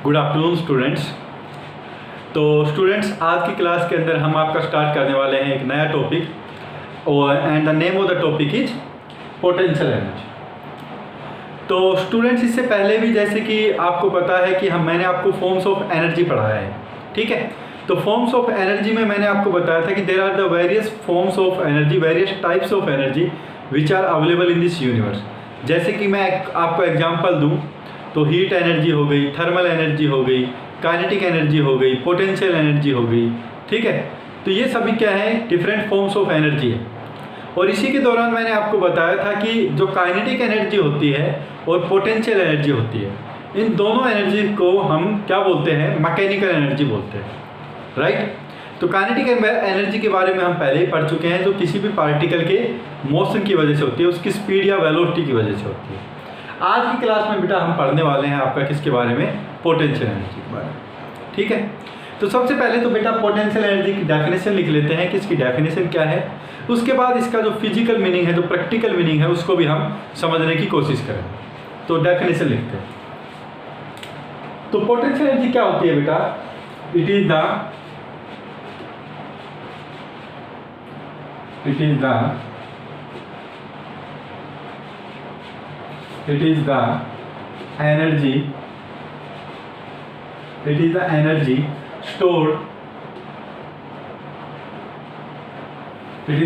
Good afternoon students. तो students, आज की क्लास के अंदर हम आपका स्टार्ट करने वाले हैं एक नया टॉपिक और and the name of the topic is potential energy. तो स्टूडेंट्स, इससे पहले भी जैसे कि आपको पता है कि मैंने आपको फॉर्म्स ऑफ एनर्जी पढ़ाया है, ठीक है। तो फॉर्म्स ऑफ एनर्जी में मैंने आपको बताया था कि there are the various forms of energy, various types of energy which are available in this universe. जैसे कि मैं आपको एग्जांपल दूं तो हीट एनर्जी हो गई, थर्मल एनर्जी हो गई, काइनेटिक एनर्जी हो गई, पोटेंशियल एनर्जी हो गई, ठीक है। तो ये सभी क्या है, डिफरेंट फॉर्म्स ऑफ एनर्जी है। और इसी के दौरान मैंने आपको बताया था कि जो काइनेटिक एनर्जी होती है और पोटेंशियल एनर्जी होती है, इन दोनों एनर्जी को हम क्या बोलते हैं, मैकेनिकल एनर्जी बोलते हैं, राइट। तो काइनेटिक एनर्जी के बारे में हम पहले ही पढ़ चुके हैं, जो किसी भी पार्टिकल के मोशन की वजह से होती है, उसकी स्पीड या वेलोसिटी की वजह से होती है। आज की क्लास में बेटा हम पढ़ने वाले हैं आपका किसके बारे में, पोटेंशियल एनर्जी के बारे में, ठीक है। तो सबसे पहले तो बेटा पोटेंशियल एनर्जी की डेफिनेशन लिख लेते हैं कि इसकी डेफिनेशन क्या है। उसके बाद इसका जो फिजिकल मीनिंग है, जो प्रैक्टिकल मीनिंग है, उसको भी हम समझने की कोशिश करें। तो डेफिनेशन लिखते हैं। तो पोटेंशियल एनर्जी क्या होती है बेटा, it is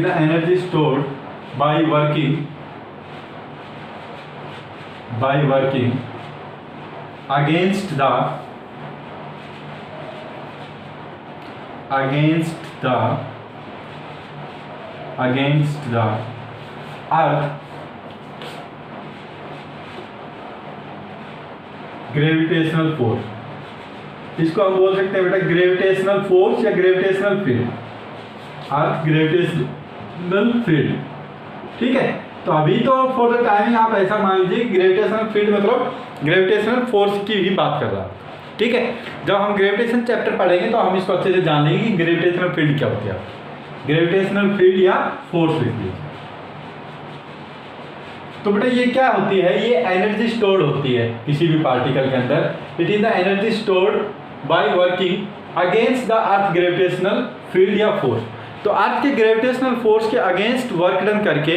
the energy stored by working against the earth gravitational force. इसको हम बोल सकते हैं बेटा ग्रेविटेशनल फोर्स या ग्रेविटेशनल फील्ड, अर्थ ग्रेविटेशनल फील्ड, ठीक है। तो अभी तो फॉर द टाइम आप ऐसा मान लीजिए ग्रेविटेशनल फील्ड मतलब ग्रेविटेशनल फोर्स की भी बात कर रहा है, ठीक है। जब हम ग्रेविटेशन चैप्टर पढ़ेंगे तो हम इसको अच्छे से जान लेंगे कि ग्रेविटेशनल फील्ड क्या होती है, ग्रेविटेशनल फील्ड या फोर्स लिख लीजिए। तो बेटा ये क्या होती है, ये एनर्जी स्टोर्ड होती है किसी भी पार्टिकल के अंदर। It is the energy stored by working against the earth gravitational field या फोर्स। तो अर्थ के ग्रेविटेशनल फोर्स के अगेंस्ट वर्क डन करके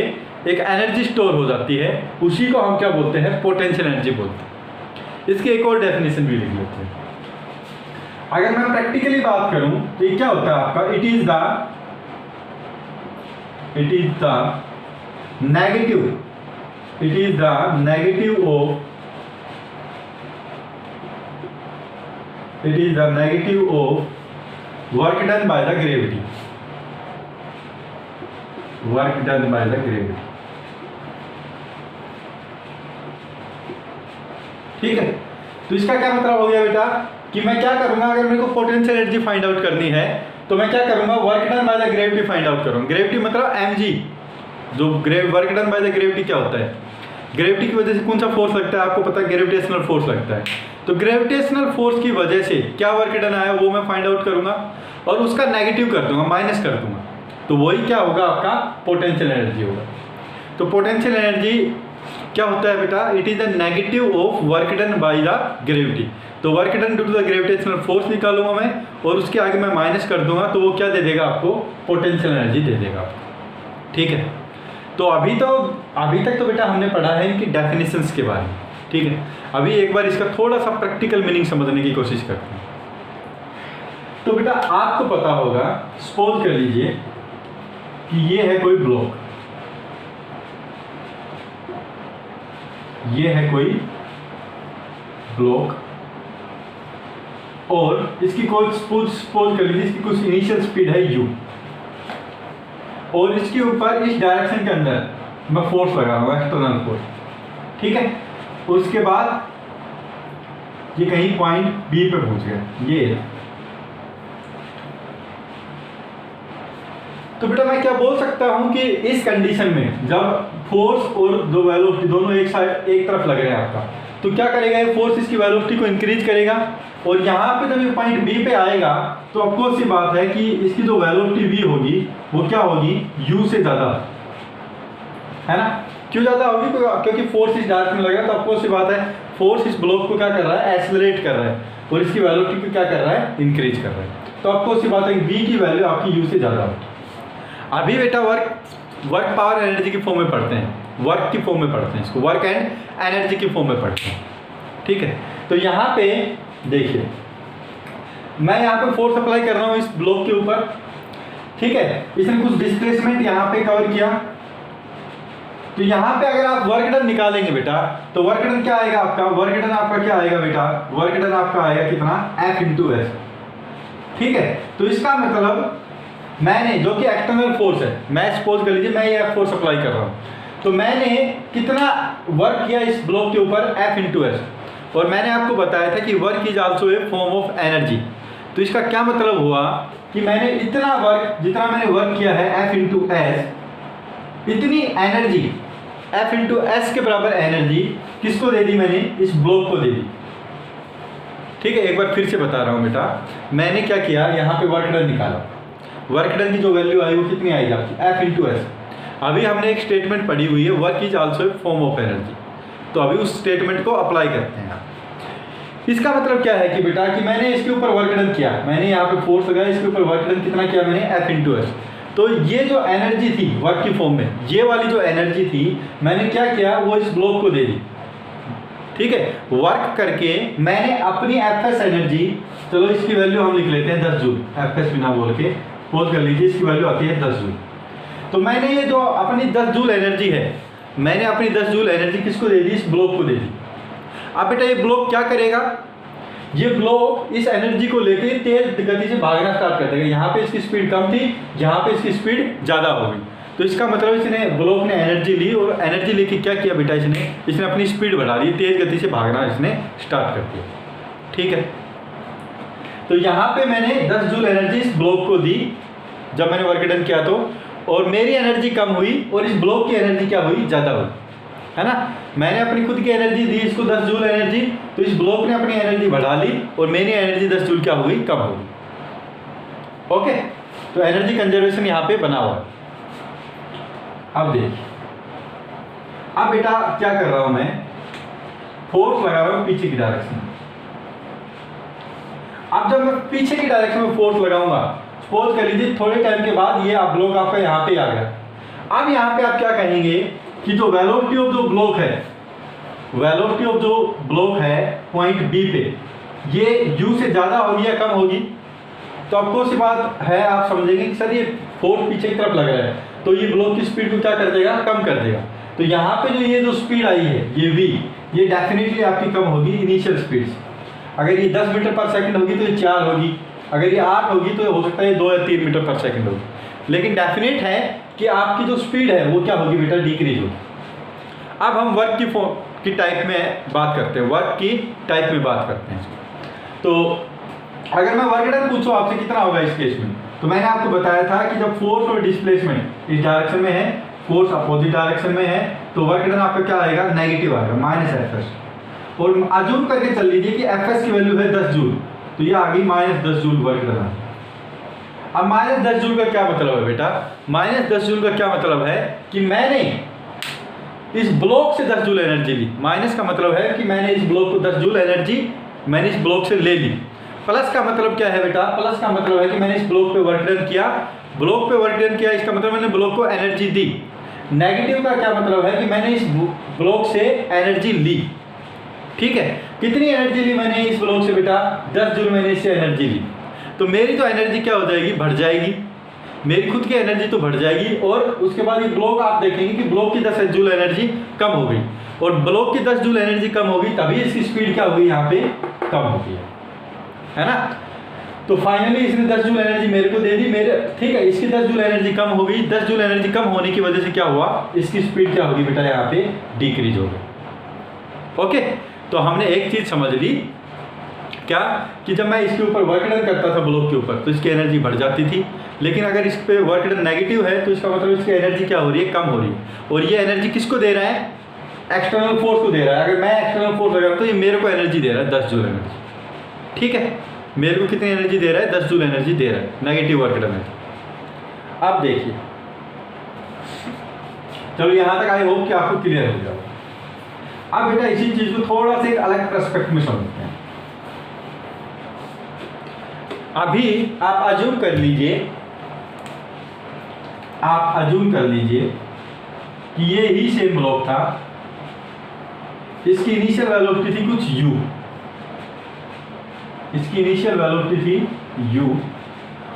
एक एनर्जी स्टोर हो जाती है, उसी को हम क्या बोलते हैं, पोटेंशियल एनर्जी बोलते हैं। इसकी एक और डेफिनेशन भी लिख लेते हैं। अगर मैं प्रैक्टिकली बात करूं तो ये क्या होता है आपका, it is the negative of work done by the gravity, ठीक है। तो इसका क्या मतलब हो गया बेटा कि मैं क्या करूंगा, अगर मेरे को पोटेंशियल एनर्जी फाइंड आउट करनी है तो मैं क्या करूंगा, work done by the gravity find out करूंगा। ग्रेविटी मतलब mg, जो work done by the gravity क्या होता है, ग्रेविटी की वजह से कौन सा फोर्स लगता है आपको पता है, ग्रेविटेशनल फोर्स लगता है। तो ग्रेविटेशनल फोर्स की वजह से क्या वर्क डन आया वो मैं फाइंड आउट करूंगा और उसका नेगेटिव कर दूंगा, माइनस कर दूंगा, तो वही क्या होगा, आपका पोटेंशियल एनर्जी होगा। तो पोटेंशियल एनर्जी क्या होता है बेटा, it is the negative of work done by the gravity. तो work done due to the gravitational force निकालूंगा मैं और उसके आगे मैं माइनस कर दूंगा, तो वो क्या दे देगा आपको, पोटेंशियल एनर्जी दे देगा आपको, ठीक है। तो अभी तक तो बेटा हमने पढ़ा है इनकी डेफिनेशंस के बारे में, ठीक है। अभी एक बार इसका थोड़ा सा प्रैक्टिकल मीनिंग समझने की कोशिश करते हैं। तो बेटा आपको पता होगा, सपोज कर लीजिए कि ये है कोई ब्लॉक, और इसकी कोई सपोज कर लीजिए इसकी कुछ इनिशियल स्पीड है u, और इसके ऊपर इस डायरेक्शन के अंदर मैं फोर्स लगा रहा हूँ, एक्सटर्नल फोर्स, ठीक है। उसके बाद ये कहीं पॉइंट बी पे पहुंच गया, ये। तो बेटा मैं क्या बोल सकता हूं कि इस कंडीशन में जब फोर्स और दो वेलोसिटी दोनों एक तरफ लग रहे हैं आपका, तो क्या करेगा ये फोर्स, इसकी वेलोसिटी को इंक्रीज करेगा, और यहाँ पे जब ये पॉइंट बी पे आएगा तो ऑफकोर्स सी बात है कि इसकी जो वेलोसिटी v होगी वो क्या होगी, u से ज़्यादा, है ना। क्यों ज़्यादा होगी? क्योंकि फोर्स इस डायरेक्शन में लग रहा है, तो आपको सी बात है फोर्स इस ब्लॉक को क्या कर रहा है, एक्सेलरेट कर रहा है और इसकी वेलोसिटी को क्या कर रहा है, इंक्रीज कर रहा है। तो आपको सी बात है V की वैल्यू आपकी U से ज़्यादा होगी। अभी बेटा वर्क पावर एनर्जी की फॉर्म में पढ़ते हैं, वर्क की फॉर्म में पढ़ते हैं इसको, वर्क एंड एनर्जी की फॉर्म में पढ़ते हैं, ठीक है। तो यहाँ पे देखिए मैं यहाँ पे फोर्स अप्लाई कर रहा हूँ इस ब्लॉक के ऊपर, ठीक है। इसने कुछ डिस्प्लेसमेंट यहाँ पे कवर किया, तो यहाँ पे अगर आप वर्क डन निकालेंगे बेटा, तो वर्क डन क्या आएगा आपका, वर्क डन आपका क्या आएगा बेटा, वर्क डन आपका आएगा कितना, F इंटू एस, ठीक है। तो इसका मतलब मैंने जो कि एक्सटर्नल फोर्स है, मैं सपोज कर लीजिए मैं ये F फोर्स अप्लाई कर रहा हूँ, तो मैंने कितना वर्क किया इस ब्लॉक के ऊपर, F इंटू एस। और मैंने आपको बताया था कि work is also a form of energy. तो इसका क्या मतलब हुआ कि मैंने इतना वर्क, जितना मैंने वर्क किया है F इंटू एस, इतनी एनर्जी F इंटू एस के बराबर एनर्जी किसको दे दी, मैंने इस ब्लॉक को दे दी, ठीक है। एक बार फिर से बता रहा हूँ बेटा, मैंने क्या किया, यहाँ पे वर्क डन निकाला, वर्क डन की जो वैल्यू आई वो कितनी आएगी आपकी, F इंटू एस। अभी हमने एक स्टेटमेंट पढ़ी हुई है, work is also a form of energy, तो अभी उस स्टेटमेंट को अप्लाई करते हैं। इसका मतलब क्या है कि बेटा कि मैंने इसके ऊपर वर्क डन किया, मैंने यहाँ पे फोर्स लगाया, इसके ऊपर वर्क डन कितना किया मैंने, F इंटू एस। तो ये जो एनर्जी थी वर्क की फॉर्म में, ये वाली जो एनर्जी थी मैंने क्या किया, वो इस ब्लॉक को दे दी, ठीक है। वर्क करके मैंने अपनी एफएस एनर्जी, चलो इसकी वैल्यू हम लिख लेते हैं 10 जूल, एफएस बिना बोल के पोज कर लीजिए, इसकी वैल्यू आती है 10 जूल। तो मैंने ये जो अपनी 10 जूल एनर्जी है, मैंने अपनी 10 जूल एनर्जी किसको दे दी, इस ब्लॉक को दे दी। अब बेटा ये ब्लॉक क्या करेगा, ये ब्लॉक इस एनर्जी को लेके तेज गति से भागना स्टार्ट कर देगा। यहाँ पे इसकी स्पीड कम थी, यहाँ पे इसकी स्पीड ज़्यादा हो गई। तो इसका मतलब इसने ब्लॉक ने एनर्जी ली और एनर्जी लेके क्या किया बेटा, इसने अपनी स्पीड बढ़ा दी, तेज गति से भागना इसने स्टार्ट कर दिया, ठीक है। तो यहाँ पे मैंने 10 जूल एनर्जी इस ब्लॉक को दी जब मैंने वर्क डन किया, तो और मेरी एनर्जी कम हुई और इस ब्लॉक की एनर्जी क्या हुई, ज़्यादा हुई, है ना। मैंने अपनी खुद की एनर्जी दी इसको 10 जूल एनर्जी, तो इस ब्लॉक ने अपनी एनर्जी बढ़ा ली और मेरी एनर्जी 10 जूल क्या हुई, कम हो गई। ओके, तो एनर्जी कंजर्वेशन यहाँ पे बना हुआ है। अब देखिए, अब बेटा क्या कर रहा हूं मैं, फोर्स लगा रहा हूं पीछे की डायरेक्शन में। अब जब मैं पीछे की डायरेक्शन में फोर्स लगाऊंगा, सपोज कर लीजिए थोड़े टाइम के बाद ये आप ब्लॉक आपका यहाँ पे आ गया। अब यहाँ पे आप क्या कहेंगे कि जो वेलोसिटी ऑफ जो ब्लॉक है, वेलोसिटी ऑफ जो ब्लॉक है पॉइंट बी पे, ये u से ज़्यादा होगी या कम होगी। तो आपको सी बात है, आप समझेंगे कि सर ये फोर्स पीछे की तरफ लग रहा है, तो ये ब्लॉक की स्पीड को क्या कर देगा, कम कर देगा। तो यहाँ पे जो ये जो स्पीड आई है ये v, ये डेफिनेटली आपकी कम होगी इनिशियल स्पीड से। अगर ये 10 मीटर पर सेकंड होगी तो ये 4 होगी, अगर ये 8 होगी तो हो सकता है 2 या 3 मीटर पर सेकंड होगी। लेकिन डेफिनेट है कि आपकी जो स्पीड है वो क्या होगी बेटा, डिक्रीज होगी। अब हम वर्क की टाइप में बात करते हैं, वर्क की टाइप में बात करते हैं। तो अगर मैं वर्क डन पूछूं आपसे कितना होगा इस केस में, तो मैंने आपको बताया था कि जब फोर्स और डिस्प्लेसमेंट इस डायरेक्शन में है, फोर्स अपोजिट डायरेक्शन में है, तो वर्क डन आपका क्या आएगा, नेगेटिव आएगा, माइनस एफएस। और अज्यूम करके चल लीजिए कि एफएस की वैल्यू है 10 जूल, तो ये आ गई माइनस 10 जूल वर्क डन। अब माइनस 10 जूल का क्या मतलब है बेटा, माइनस 10 जूल का क्या मतलब है कि मैंने इस ब्लॉक से 10 जूल एनर्जी ली। माइनस का मतलब है कि मैंने इस ब्लॉक को 10 जूल एनर्जी मैंने इस ब्लॉक से ले ली। प्लस का मतलब क्या है बेटा, प्लस का मतलब है कि मैंने इस ब्लॉक पे वर्क डन किया, ब्लॉक पे वर्क डन किया, इसका मतलब मैंने ब्लॉक को एनर्जी दी। नेगेटिव का क्या मतलब है कि मैंने इस ब्लॉक से एनर्जी ली, ठीक है। कितनी एनर्जी ली मैंने इस ब्लॉक से बेटा, 10 जूल मैंने इससे एनर्जी ली। तो मेरी तो एनर्जी क्या हो जाएगी, बढ़ जाएगी, मेरी खुद की एनर्जी तो बढ़ जाएगी। और उसके बाद ये ब्लॉक आप देखेंगे कि ब्लॉक की 10 जूल एनर्जी कम हो गई, और ब्लॉक की 10 जूल एनर्जी कम होगी तभी इसकी स्पीड क्या होगी, यहाँ पे कम होगी, है ना। तो फाइनली इसने 10 जूल एनर्जी मेरे को दे दी, मेरे ठीक है, इसकी 10 जूल एनर्जी कम हो गई। 10 जूल एनर्जी कम होने की वजह से क्या हुआ, इसकी स्पीड क्या होगी बेटा, यहाँ पे डिक्रीज हो गई। ओके, तो हमने एक चीज समझ ली क्या, कि जब मैं इसके ऊपर वर्क डन करता था ब्लॉक के ऊपर तो इसकी एनर्जी बढ़ जाती थी, लेकिन अगर इस पे वर्क डन नेगेटिव है तो इसका मतलब इसकी एनर्जी क्या हो रही है, कम हो रही है। और ये एनर्जी किसको दे रहा है, एक्सटर्नल फोर्स को दे रहा है। अगर मैं एक्सटर्नल फोर्स लगा तो ये मेरे को एनर्जी दे रहा है 10 जूल एनर्जी, ठीक है। मेरे को कितनी एनर्जी दे रहा है, 10 जूल एनर्जी दे रहा है, नेगेटिव वर्क डन है। अब देखिए चलो यहाँ तक आई होप कि आपको क्लियर हो जाएगा। अब बेटा इसी चीज को थोड़ा सा एक अलग पर्सपेक्टिव में समझते हैं। अभी आप अज्यूम कर लीजिए कि ये ही सेम ब्लॉक था, इसकी इनिशियल वेलोसिटी थी कुछ u, इसकी इनिशियल वेलोसिटी थी u,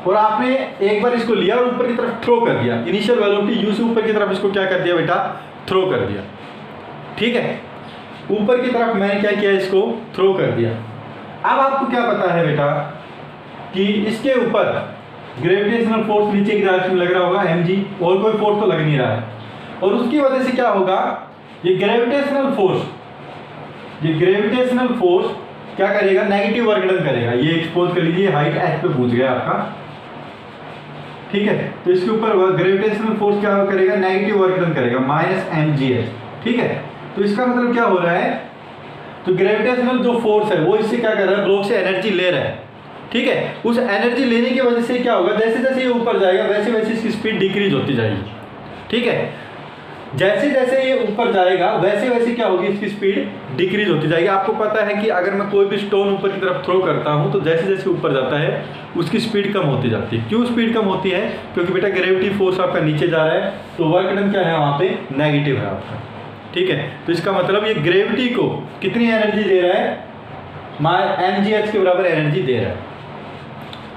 और आपने एक बार इसको लिया और ऊपर की तरफ थ्रो कर दिया। इनिशियल वेलोसिटी u से ऊपर की तरफ इसको क्या कर दिया बेटा, थ्रो कर दिया। ठीक है, ऊपर की तरफ मैंने क्या किया, इसको थ्रो कर दिया। अब आपको क्या पता है बेटा कि इसके ऊपर ग्रेविटेशनल फोर्स नीचे की डायरेक्शन में लग रहा होगा mg, और कोई फोर्स तो लग नहीं रहा है, और उसकी वजह से क्या होगा, ये ग्रेविटेशनल फोर्स क्या करेगा, नेगेटिव वर्क डन करेगा। ये एक्सपोज कर लीजिए, हाइट h पे पहुंच गया आपका। ठीक है, तो इसके ऊपर ग्रेविटेशनल फोर्स क्या करेगा, नेगेटिव वर्क डन करेगा, -mgh। ठीक है, तो इसका मतलब क्या हो रहा है, तो ग्रेविटेशनल जो फोर्स है वो इससे क्या कर रहा है, ब्लॉक से एनर्जी ले रहा है। ठीक है, उस एनर्जी लेने की वजह से क्या होगा, जैसे जैसे ये ऊपर जाएगा वैसे वैसे इसकी स्पीड डिक्रीज होती जाएगी। ठीक है, जैसे जैसे ये ऊपर जाएगा वैसे वैसे क्या होगी, इसकी स्पीड डिक्रीज होती जाएगी। आपको पता है कि अगर मैं कोई भी स्टोन ऊपर की तरफ थ्रो करता हूँ तो जैसे जैसे ऊपर जाता है उसकी स्पीड कम होती जाती है। क्यों स्पीड कम होती है, क्योंकि बेटा ग्रेविटी फोर्स आपका नीचे जा रहा है, तो वर्क डन क्या है वहाँ पे, नेगेटिव है आपका। ठीक है, तो इसका मतलब ये ग्रेविटी को कितनी एनर्जी दे रहा है, mgh के बराबर एनर्जी दे रहा है।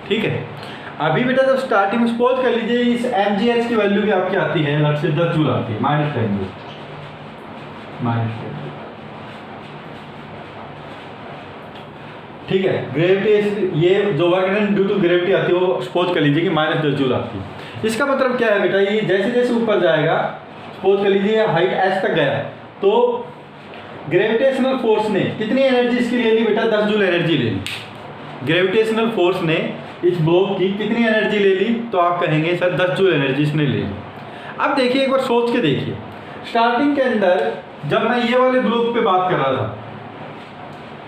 ठीक है, अभी बेटा जब स्टार्टिंग में सपोज कर लीजिए इस mgh की वैल्यू भी आपकी आती है, लगभग से 10 जूल आती है, -10 जूल। ठीक है, ग्रेविटी, ये जो work done due to gravity आती है वो सपोज कर लीजिए कि -10 जूल आती है। इसका मतलब क्या है बेटा, ये जैसे जैसे ऊपर जाएगा, सपोज कर लीजिए हाइट h तक गया, तो ग्रेविटेशनल फोर्स ने कितनी एनर्जी इसकी ले ली बेटा, 10 जूल एनर्जी ले ली। ग्रेविटेशनल फोर्स ने इस ब्लॉक की कितनी एनर्जी ले ली, तो आप कहेंगे सर 10 जूल एनर्जी इसने ले ली। अब देखिए, एक बार सोच के देखिए, स्टार्टिंग के अंदर जब मैं ये वाले ब्लॉक पे बात कर रहा था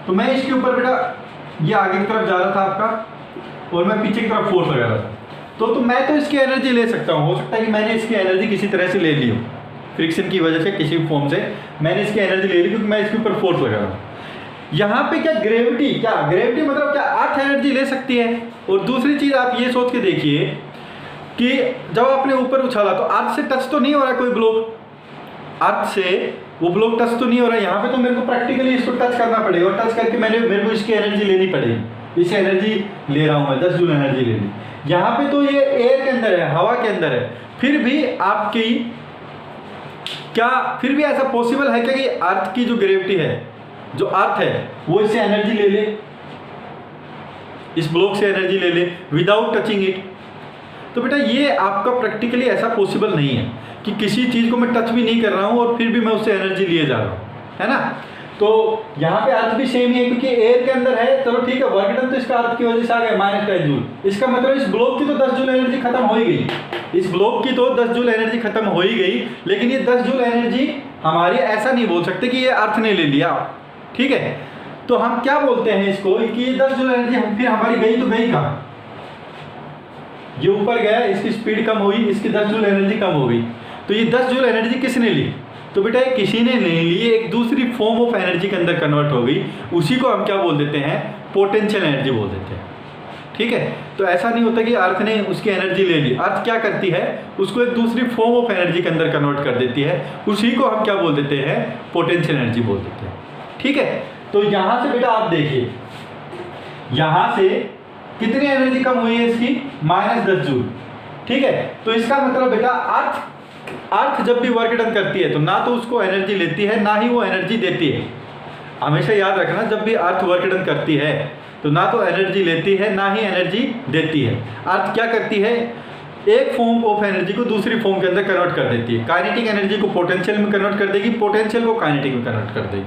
तो मैं इसके ऊपर बेटा ये आगे की तरफ जा रहा था आपका, और मैं पीछे की तरफ फोर्स लगा रहा था, तो मैं तो इसकी एनर्जी ले सकता हूँ। हो सकता है कि मैंने इसकी एनर्जी किसी तरह से ले ली हो, फ्रिक्शन की वजह से किसी फॉर्म से मैंने इसकी एनर्जी ले ली, क्योंकि मैं इसके ऊपर फोर्स लगा रहा हूँ। यहाँ पे क्या ग्रेविटी मतलब क्या अर्थ एनर्जी ले सकती है। और दूसरी चीज आप ये सोच के देखिए कि जब आपने ऊपर उछाला तो अर्थ से टच तो नहीं हो रहा कोई ब्लॉक, अर्थ से वो ब्लॉक टच तो नहीं हो रहा है। यहाँ पे तो मेरे को प्रैक्टिकली इसको टच करना पड़ेगा, और टच करके मेरे को इसकी एनर्जी लेनी पड़ेगी। इस एनर्जी ले रहा हूँ मैं, 10 जूल एनर्जी ले ली। यहाँ पे तो ये एयर के अंदर है, हवा के अंदर है, फिर भी आपकी क्या, फिर भी ऐसा पॉसिबल है क्या कि अर्थ की जो ग्रेविटी है, जो अर्थ है, वो इससे एनर्जी ले ले, इस ब्लॉक से एनर्जी ले ले विदाउट टचिंग इट। तो बेटा ये आपका प्रैक्टिकली ऐसा पॉसिबल नहीं है कि किसी चीज़ को मैं टच भी नहीं कर रहा हूँ और फिर भी मैं उससे एनर्जी लिए जा रहा हूँ, है ना। तो यहाँ पे अर्थ भी सेम ही है, क्योंकि एयर के अंदर है। चलो ठीक है, वर्क डन तो इसका अर्थ की वजह से आ गया -10 जूल। इसका मतलब इस ब्लॉक की तो 10 जूल एनर्जी खत्म हो ही गई, इस ब्लॉक की तो 10 जूल एनर्जी खत्म हो ही गई। लेकिन ये 10 जूल एनर्जी हमारी, ऐसा नहीं बोल सकते कि ये अर्थ ने ले लिया, ठीक है। तो हम क्या बोलते हैं इसको कि ये 10 जूल एनर्जी फिर हमारी गई तो गई कहाँ, ये ऊपर गया, इसकी स्पीड कम हुई, इसकी 10 जूल एनर्जी कम हो गई। तो ये 10 जूल एनर्जी किसने ली, तो बेटा ये किसी ने नहीं ली, एक दूसरी फॉर्म ऑफ एनर्जी के अंदर कन्वर्ट हो गई। उसी को हम क्या बोल देते हैं, पोटेंशियल एनर्जी बोल देते हैं, ठीक है। तो ऐसा नहीं होता कि अर्थ ने उसकी एनर्जी ले ली, अर्थ क्या करती है, उसको एक दूसरी फॉर्म ऑफ एनर्जी के अंदर कन्वर्ट कर देती है। उसी को हम क्या बोल देते हैं, पोटेंशियल एनर्जी बोल देते हैं, ठीक है। तो यहाँ से बेटा आप देखिए, यहाँ से कितनी एनर्जी कम हुई है इसकी, -10 जूल, ठीक है। तो इसका मतलब बेटा अर्थ जब भी वर्क डन करती है तो ना तो उसको एनर्जी लेती है, ना ही वो एनर्जी देती है। हमेशा याद रखना, जब भी अर्थ वर्क डन करती है तो ना तो एनर्जी लेती है, ना ही एनर्जी देती है। अर्थ क्या करती है, एक फॉर्म ऑफ एनर्जी को दूसरी फॉर्म के अंदर कन्वर्ट कर देती है। काइनेटिक एनर्जी को पोटेंशियल में कन्वर्ट कर देगी, पोटेंशियल को काइनेटिक में कन्वर्ट कर देगी,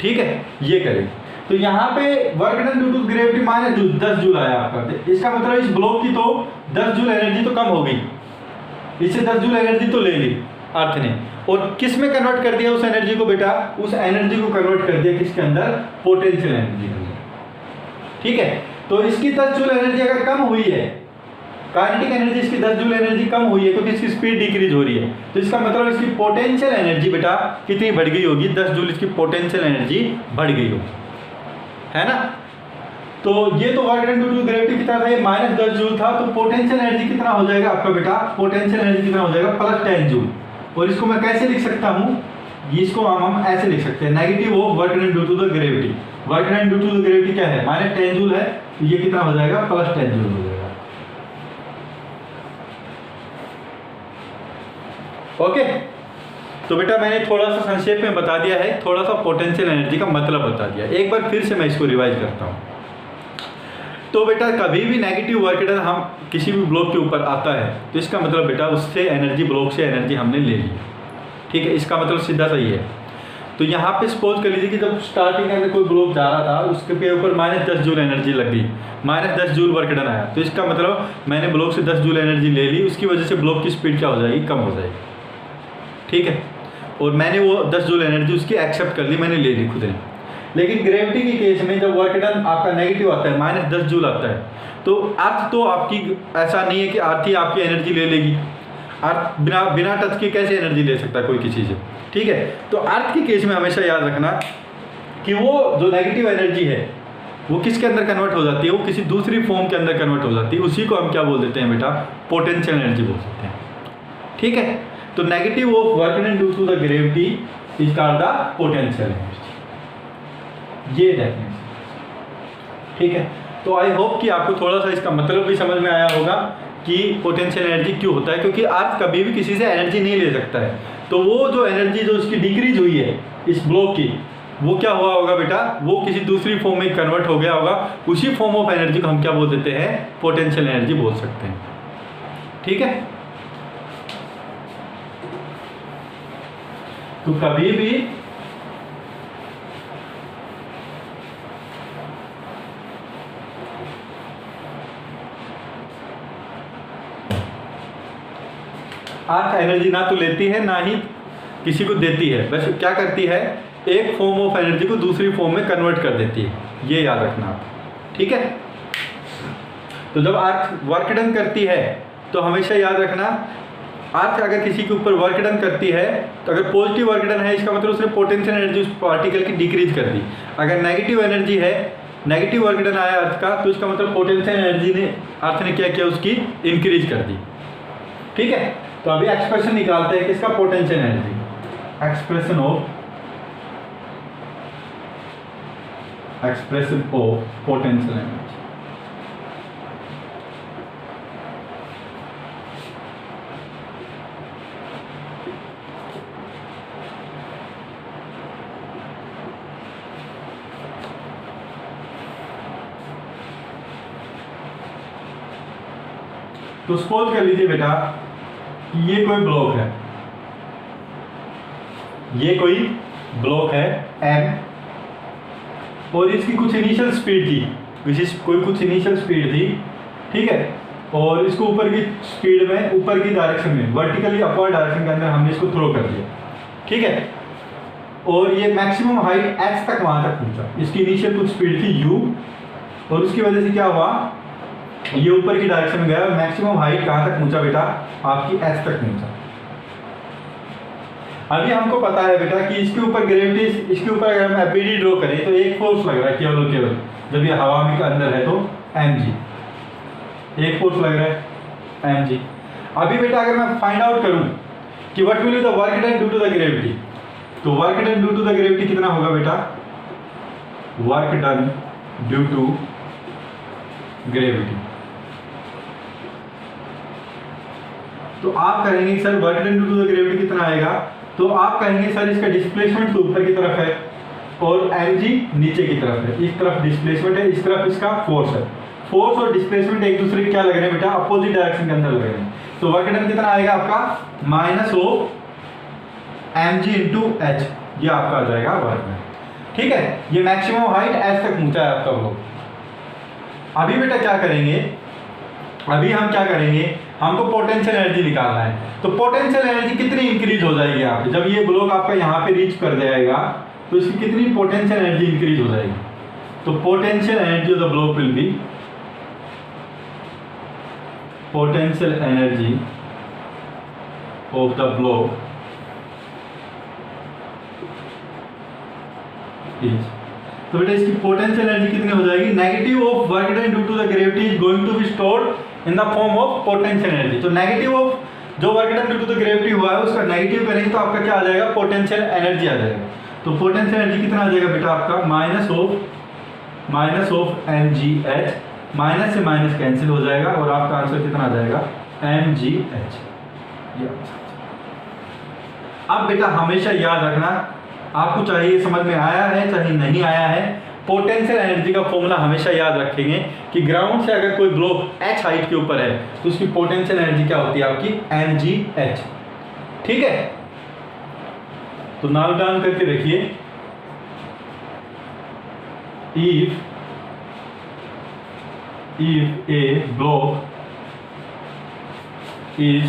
ठीक है, ये करेगी। तो यहाँ पे work done due to gravity -10 joule आया आपका। इसका मतलब इस ब्लॉक की तो 10 जूल एनर्जी तो कम हो गई, इससे 10 जूल एनर्जी तो ले ली अर्थ ने, और किस में कन्वर्ट कर दिया उस एनर्जी को बेटा, उस एनर्जी को कन्वर्ट कर दिया किसके अंदर, पोटेंशियल एनर्जी के अंदर, ठीक है। तो इसकी 10 जूल एनर्जी अगर कम हुई है काइनेटिक एनर्जी इसकी 10 जूल एनर्जी कम हुई है क्योंकि इसकी स्पीड डिक्रीज हो रही है, तो इसका मतलब इसकी पोटेंशियल एनर्जी बेटा कितनी बढ़ गई होगी, 10 जूल इसकी पोटेंशियल एनर्जी बढ़ गई होगी, है ना। तो ये तो work done due to gravity कितना था, ये -10 जूल था, तो पोटेंशियल एनर्जी कितना हो जाएगा आपका बेटा, पोटेंशियल एनर्जी कितना हो जाएगा +10 जूल। और इसको मैं कैसे लिख सकता हूँ, इसको हम ऐसे लिख सकते हैं, negative of work done due to the gravity. Work done due to the gravity क्या है, -10 जूल है, तो ये कितना हो जाएगा, +10 जूल हो जाएगा। ओके, तो बेटा मैंने थोड़ा सा संक्षेप में बता दिया है, थोड़ा सा पोटेंशियल एनर्जी का मतलब बता दिया। एक बार फिर से मैं इसको रिवाइज करता हूँ। तो बेटा कभी भी नेगेटिव वर्क डन हम किसी भी ब्लॉक के ऊपर आता है तो इसका मतलब बेटा उससे एनर्जी, ब्लॉक से एनर्जी हमने ले ली, ठीक है, इसका मतलब सीधा सही है। तो यहाँ पे सपोज कर लीजिए कि जब स्टार्टिंग में कोई ब्लॉक जा रहा था उसके ऊपर -10 जूल एनर्जी लग गई, -10 जूल वर्क डन आया, तो इसका मतलब मैंने ब्लॉक से 10 जूल एनर्जी ले ली, उसकी वजह से ब्लॉक की स्पीड क्या हो जाएगी, कम हो जाएगी, ठीक है। और मैंने वो 10 जूल एनर्जी उसकी एक्सेप्ट कर ली, मैंने ले ली खुद ने। लेकिन ग्रेविटी के केस में जब वर्क डन आपका नेगेटिव आता है, -10 जूल आता है, तो अर्थ तो आपकी ऐसा नहीं है कि अर्थ ही आपकी एनर्जी ले लेगी। अर्थ बिना टच के कैसे एनर्जी ले सकता है कोई किसी से, ठीक है। तो अर्थ के केस में हमेशा याद रखना कि वो जो नेगेटिव एनर्जी है वो किसके अंदर कन्वर्ट हो जाती है, वो किसी दूसरी फॉर्म के अंदर कन्वर्ट हो जाती है, उसी को हम क्या बोल देते हैं बेटा, पोटेंशियल एनर्जी बोल सकते हैं, ठीक है। तो negative of work done due to the gravity is called the potential energy, ये डेफिनेशन, ठीक है। तो आई होप कि आपको थोड़ा सा इसका मतलब भी समझ में आया होगा कि पोटेंशियल एनर्जी क्यों होता है, क्योंकि अर्थ कभी भी किसी से एनर्जी नहीं ले सकता है। तो वो जो एनर्जी जो उसकी डिक्रीज हुई है इस ब्लॉक की, वो क्या हुआ होगा बेटा, वो किसी दूसरी फॉर्म में कन्वर्ट हो गया होगा, उसी फॉर्म ऑफ एनर्जी को हम क्या बोल देते हैं, पोटेंशियल एनर्जी बोल सकते हैं, ठीक है। तो कभी भी अर्थ एनर्जी ना तो लेती है ना ही किसी को देती है, बस क्या करती है, एक फॉर्म ऑफ एनर्जी को दूसरी फॉर्म में कन्वर्ट कर देती है, ये याद रखना आप, ठीक है। तो जब अर्थ वर्क डन करती है तो हमेशा याद रखना, अर्थ अगर किसी के ऊपर वर्क डन करती है तो अगर पॉजिटिव वर्क डन है इसका मतलब उसने पोटेंशियल एनर्जी उस पार्टिकल की डिक्रीज कर दी। अगर नेगेटिव एनर्जी है, नेगेटिव वर्क डन आया अर्थ का, तो इसका मतलब पोटेंशियल एनर्जी ने अर्थ ने क्या किया, उसकी इंक्रीज कर दी, ठीक है। तो अभी एक्सप्रेशन निकालते हैं किसका, potential energy, expression of potential energy. तो सपोज कर लीजिए बेटा ये कोई ब्लॉक है, ये कोई ब्लॉक है m और इसकी कुछ इनिशियल स्पीड थी, कुछ इनिशियल स्पीड थी, ठीक है। और इसको ऊपर की स्पीड में, ऊपर की डायरेक्शन में, वर्टिकली अपवर्ड डायरेक्शन के अंदर हमने इसको थ्रो कर दिया, ठीक है। और ये मैक्सिमम हाइट h तक वहां तक पहुंचा, इसकी इनिशियल कुछ स्पीड थी u, और उसकी वजह से क्या हुआ, ये ऊपर की डायरेक्शन में गया, मैक्सिमम हाइट कहाँ तक पहुंचा बेटा, आपकी h तक पहुंचा। अभी हमको पता है बेटा कि इसके ऊपर ग्रेविटी, इसके ऊपर अगर हम एपीडी ड्रॉ करें तो एक फोर्स लग रहा है केवल और केवल, जब ये हवा में के अंदर है तो mg, एक फोर्स लग रहा है mg। अभी बेटा अगर मैं फाइंड आउट करूं कि what will be the work done due to the gravity, तो work done due to the gravity कितना होगा बेटा, work done due to gravity. तो आप कहेंगे sir work done due to the gravity कितना आएगा, तो आप कहेंगे सर इसका डिस्प्लेसमेंट तो ऊपर की तरफ है और mg नीचे की तरफ है, इस तरफ डिस्प्लेसमेंट है, इस तरफ इसका फोर्स है। फोर्स और डिस्प्लेसमेंट एक दूसरे के क्या लग रहे हैं बेटा, अपोजिट डायरेक्शन के अंदर लग रहे हैं। तो वर्क डन कितना आएगा आपका, -mg इंटू h, ये आपका आ जाएगा वर्क डन, ठीक है। ये मैक्सिमम हाइट h तक पहुंचा है आपका ब्लॉक। अभी बेटा क्या करेंगे, अभी हम क्या करेंगे, हमको पोटेंशियल एनर्जी निकालना है। तो पोटेंशियल एनर्जी कितनी इंक्रीज हो जाएगी आपकी, जब ये ब्लॉक आपका यहाँ पे रीच कर जाएगा तो इसकी कितनी पोटेंशियल एनर्जी इंक्रीज हो जाएगी। तो potential energy of the block will be potential energy of the block is, तो बेटा इसकी पोटेंशियल एनर्जी कितनी हो जाएगी, negative of work done due to the gravity is going to be stored in the form of potential energy. तो negative of जो work done due to the gravity हुआ है उसका नेगेटिव करेंगे तो आपका क्या आ जाएगा, पोटेंशियल एनर्जी आ जाएगा। तो पोटेंशियल एनर्जी कितना आ जाएगा बेटा आपका, minus of M G H, minus से माइनस कैंसिल हो जाएगा और आपका आंसर कितना आ जाएगा, एम जी एच। अब बेटा हमेशा याद रखना, आपको चाहिए समझ में आया है चाहे नहीं आया है, पोटेंशियल एनर्जी का फॉर्मूला हमेशा याद रखेंगे कि ग्राउंड से अगर कोई ब्लॉक h हाइट के ऊपर है तो उसकी पोटेंशियल एनर्जी क्या होती है आपकी, एम जी एच। ठीक है, तो नाउ डाउन करके देखिए, if a block is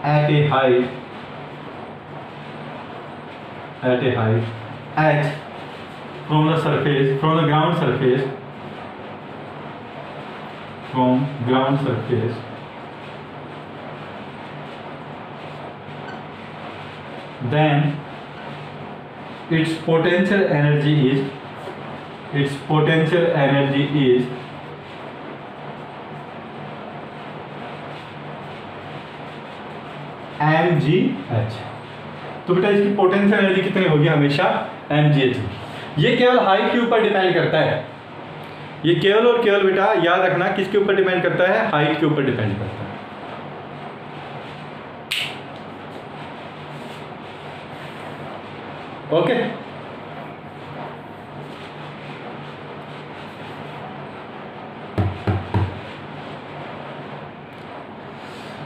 at a height h from the surface, from the ground surface, then its potential energy is mgh। तो बेटा इसकी पोटेंशियल एनर्जी कितनी होगी, हमेशा mgh। ये केवल हाइट के ऊपर डिपेंड करता है, ये केवल और केवल बेटा याद रखना किसके ऊपर डिपेंड करता है, हाइट के ऊपर डिपेंड करता है। ओके,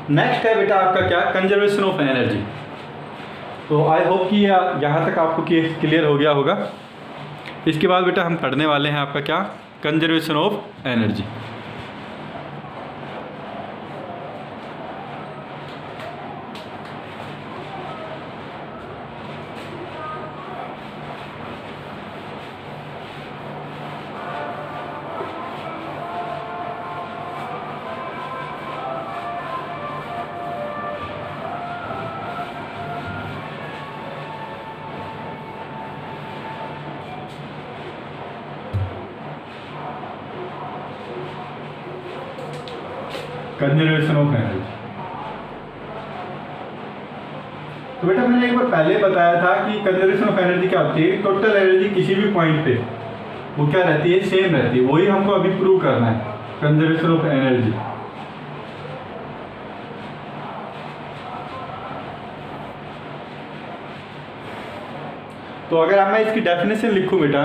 नेक्स्ट है बेटा आपका क्या, कंजर्वेशन ऑफ एनर्जी। तो आई होप कि यहाँ तक आपको क्लियर हो गया होगा। इसके बाद बेटा हम पढ़ने वाले हैं आपका क्या, conservation of energy. Conservation of energy. तो बेटा मैंने एक बार पहले बताया था कि कंजर्वेशन ऑफ एनर्जी क्या होती है, टोटल एनर्जी किसी भी पॉइंट पे वो क्या रहती है, सेम रहती है। वही हमको अभी प्रूव करना है, कंजर्वेशन ऑफ एनर्जी। तो अगर मैं इसकी डेफिनेशन लिखूं बेटा,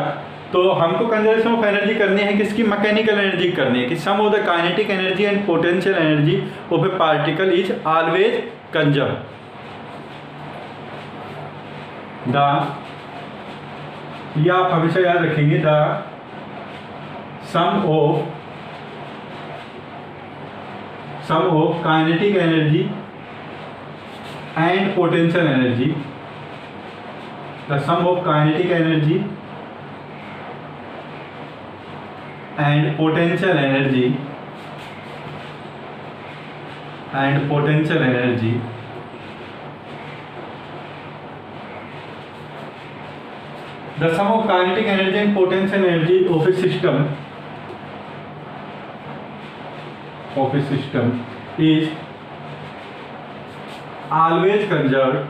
तो हमको कंजर्वेशन ऑफ एनर्जी करनी है किसकी, मैकेनिकल एनर्जी करनी है कि sum of the kinetic energy and potential energy of a particle is always conserve. ये आप हमेशा याद रखेंगे, the sum of kinetic energy and potential energy, the sum of kinetic energy and potential energy the sum of kinetic energy and potential energy of a system is always conserved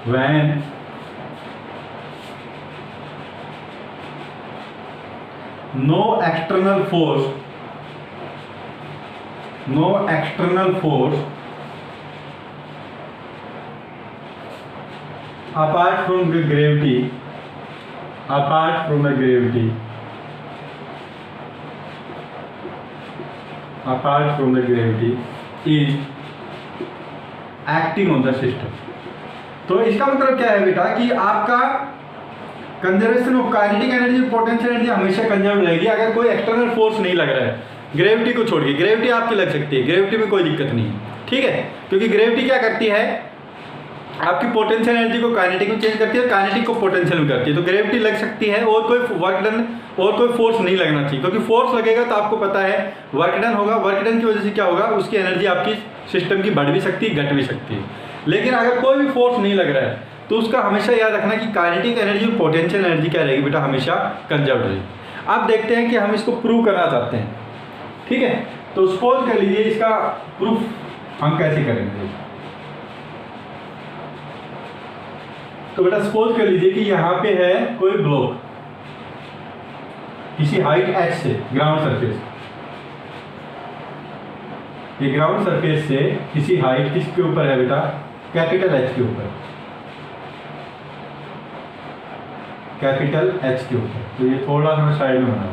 when no external force apart from the gravity is acting on the system। तो इसका मतलब क्या है बेटा कि आपका conservation of kinetic energy, potential energy हमेशा conserve रहेगी अगर कोई एक्सटर्नल फोर्स नहीं लग रहा है, ग्रेविटी को छोड़ के। ग्रेविटी आपकी लग सकती है, ग्रेविटी में कोई दिक्कत नहीं है, ठीक है, क्योंकि ग्रेविटी क्या करती है, आपकी पोटेंशियल एनर्जी को काइनेटिक में चेंज करती है, काइनेटिक को पोटेंशियल में करती है। तो ग्रेविटी लग सकती है और कोई वर्क डन और कोई फोर्स नहीं लगना चाहिए, क्योंकि फोर्स लगेगा तो आपको पता है वर्क डन होगा। वर्क डन की वजह से क्या होगा, उसकी एनर्जी आपकी सिस्टम की बढ़ भी सकती है, घट भी सकती है। लेकिन अगर कोई भी फोर्स नहीं लग रहा है तो उसका हमेशा याद रखना कि काइनेटिक एनर्जी और पोटेंशियल एनर्जी क्या रहेगी बेटा, हमेशा कंजर्व रहेगी। अब देखते हैं कि हम इसको प्रूव करना चाहते हैं, ठीक है। तो सपोज कर लीजिए इसका प्रूफ हम कैसे करेंगे। तो बेटा सपोज कर लीजिए कि यहाँ पे है कोई ब्लॉक किसी हाइट h से, ग्राउंड सरफेस, ये ग्राउंड सरफेस से किसी हाइट किसके ऊपर है बेटा, कैपिटल H के ऊपर, कैपिटल H के ऊपर। तो ये थोड़ा सा साइड में बना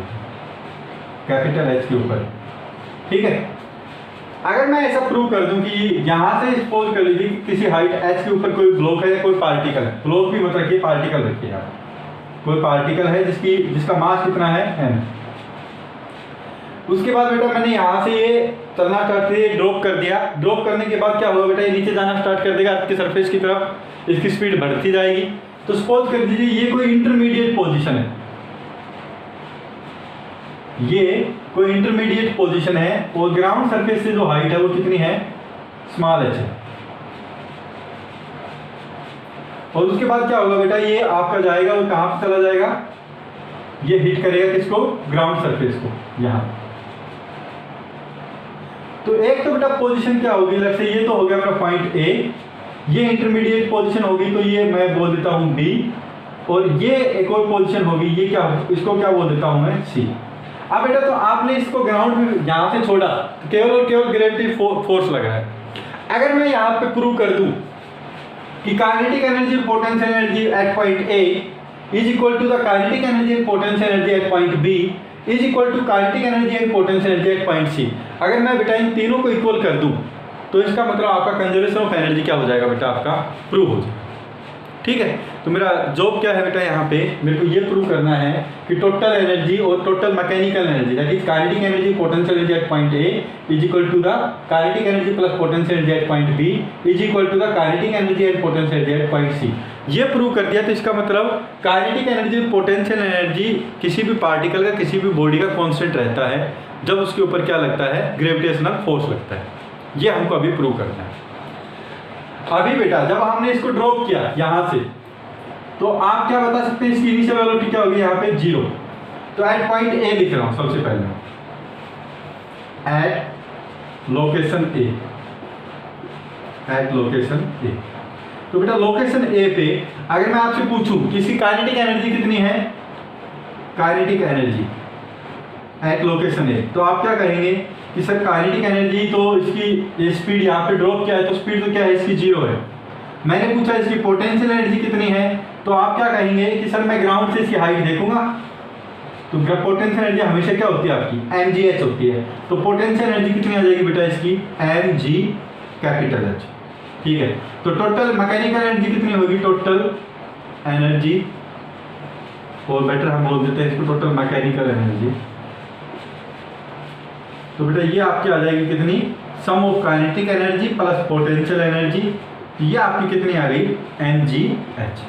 कैपिटल H के ऊपर, ठीक है। अगर मैं ऐसा प्रूव कर दूं कि यहां से सपोज कर लीजिए कि किसी हाइट h के ऊपर कोई ब्लॉक है या कोई पार्टिकल है, ब्लॉक भी मत रखिए, पार्टिकल रखिए आप, कोई पार्टिकल है जिसका मास कितना है m। उसके बाद बेटा मैंने यहाँ से ये चलना स्टार्ट किया, ड्रॉप कर दिया। ड्रॉप करने के बाद क्या होगा बेटा, ये नीचे जाना स्टार्ट कर देगा आपके सरफेस की तरफ, इसकी स्पीड बढ़ती जाएगी। तो सपोज कर दीजिए ये कोई इंटरमीडिएट पोजीशन है, ये कोई इंटरमीडिएट पोजीशन है और ग्राउंड सरफेस से जो हाइट है वो कितनी है, स्मॉल h है। और उसके बाद क्या होगा बेटा, ये आपका जाएगा वो कहां पे चला जाएगा, ये हिट करेगा किसको, ग्राउंड सरफेस को, यहां। तो एक तो बेटा पोजीशन क्या होगी, लेट्स से ये तो हो गया मेरा पॉइंट A, ये इंटरमीडिएट पोजीशन होगी तो ये मैं बोल देता हूं B, और ये एक और पोजीशन होगी, ये क्या, इसको क्या बोल देता हूं मैं C। अब बेटा तो आपने इसको ग्राउंड में यहाँ से छोड़ा तो केवल और केवल ग्रेविटी फोर्स लगा है। अगर मैं यहाँ पे प्रूव कर दूं कि काइनेटिक एनर्जी और potential energy at point A is equal to the kinetic energy and potential energy at point B is equal to kinetic energy and potential energy at point C, अगर मैं बेटा इन तीनों को equal कर दूं तो इसका मतलब आपका कंजर्वेशन ऑफ एनर्जी क्या हो जाएगा बेटा, आपका प्रूव हो जाएगा, ठीक है। तो मेरा जॉब क्या है बेटा, यहाँ पे मेरे को ये प्रूव करना है कि टोटल एनर्जी और total mechanical energy that is kinetic energy potential energy at point A is equal to the kinetic energy plus potential energy at point B is equal to the kinetic energy and potential energy at point C। ये prove कर दिया तो इसका मतलब kinetic energy और potential energy किसी भी particle का, किसी भी बॉडी का कांस्टेंट रहता है जब उसके ऊपर क्या लगता है, ग्रेविटेशनल फोर्स लगता है। ये हमको अभी प्रूव करना है। अभी बेटा जब हमने इसको ड्रॉप किया यहाँ से, तो आप क्या बता सकते हैं इसकी इनिशियल वेलोसिटी क्या होगी, यहाँ पे 0। तो एट पॉइंट A लिख रहा हूँ सबसे पहले, at location A, at location A। तो बेटा लोकेशन A पे अगर मैं आपसे पूछूं कि इसकी काइनेटिक एनर्जी कितनी है, kinetic energy eight location A, तो आप क्या कहेंगे कि सर काइनेटिक एनर्जी तो इसकी स्पीड यहाँ पे ड्रॉप किया है तो स्पीड तो क्या है इसकी 0 है। मैंने पूछा इसकी पोटेंशियल एनर्जी कितनी है, तो आप क्या कहेंगे कि सर मैं ग्राउंड से इसकी हाइट देखूंगा। तो पोटेंशियल एनर्जी हमेशा क्या होती है आपकी, mgh होती है। तो पोटेंशियल एनर्जी कितनी आ जाएगी बेटा इसकी, mg कैपिटल H, ठीक है। तो टोटल मैकेनिकल एनर्जी कितनी होगी, टोटल एनर्जी, और बेटर हम बोल देते हैं इसको टोटल मैकेनिकल एनर्जी। तो बेटा ये आपकी आ जाएगी कितनी, sum of kinetic energy plus potential energy, ये आपकी कितनी आ गई, mgh।